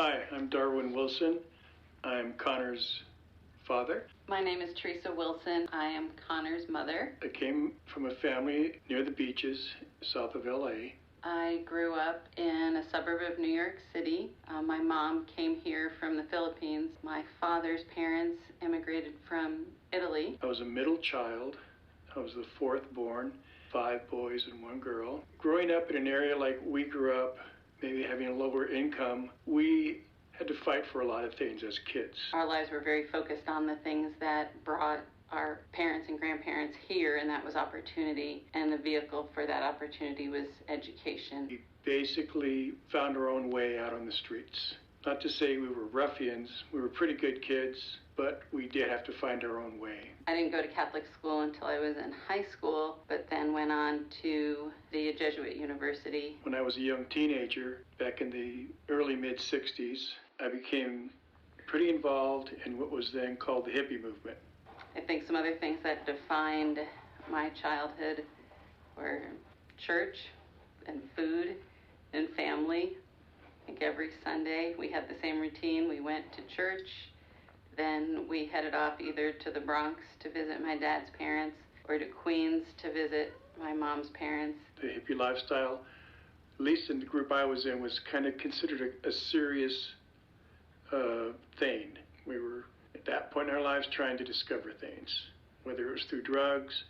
Hi, I'm Darwin Wilson. I'm Connor's father. My name is Theresa Wilson. I am Connor's mother. I came from a family near the beaches, south of LA. I grew up in a suburb of New York City. My mom came here from the Philippines. My father's parents immigrated from Italy. I was a middle child. I was the fourth born, 5 boys and 1 girl. Growing up in an area like we grew up, maybe having a lower income, we had to fight for a lot of things as kids. Our lives were very focused on the things that brought our parents and grandparents here, and that was opportunity, and the vehicle for that opportunity was education. We basically found our own way out on the streets. Not to say we were ruffians, we were pretty good kids, but we did have to find our own way. I didn't go to Catholic school until I was in high school, but then went on to the Jesuit university. When I was a young teenager, back in the early mid-60s, I became pretty involved in what was then called the hippie movement. I think some other things that defined my childhood were church and food and family. I think every Sunday we had the same routine. We went to church, then we headed off either to the Bronx to visit my dad's parents or to Queens to visit my mom's parents. The hippie lifestyle, at least in the group I was in, was kind of considered a serious thing. We were at that point in our lives trying to discover things, whether it was through drugs,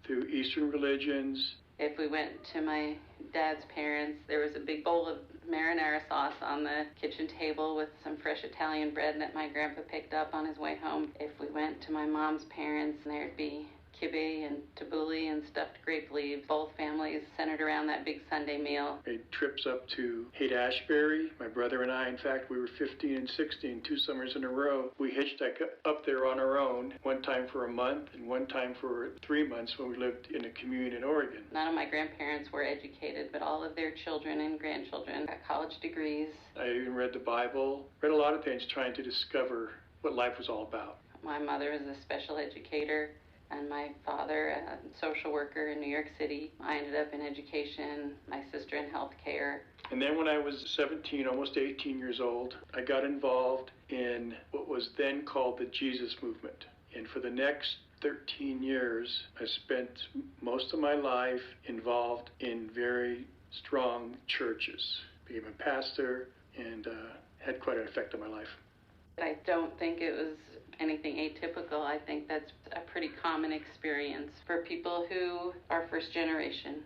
through Eastern religions. If we went to my dad's parents, there was a big bowl of marinara sauce on the kitchen table with some fresh Italian bread that my grandpa picked up on his way home. If we went to my mom's parents, there'd be kibbeh and tabbouleh and stuffed grape leaves. Both families centered around that big Sunday meal. Made trips up to Haight-Ashbury. My brother and I, in fact, we were 15 and 16, 2 summers in a row. We hitchhiked up there on our own, one time for a month and one time for 3 months when we lived in a commune in Oregon. None of my grandparents were educated, but all of their children and grandchildren got college degrees. I even read the Bible, read a lot of things trying to discover what life was all about. My mother was a special educator, and my father, a social worker in New York City. I ended up in education, my sister in healthcare. And then when I was 17, almost 18 years old, I got involved in what was then called the Jesus movement. And for the next 13 years, I spent most of my life involved in very strong churches. Became a pastor and had quite an effect on my life. I don't think it was anything atypical. I think that's a pretty common experience for people who are first generation.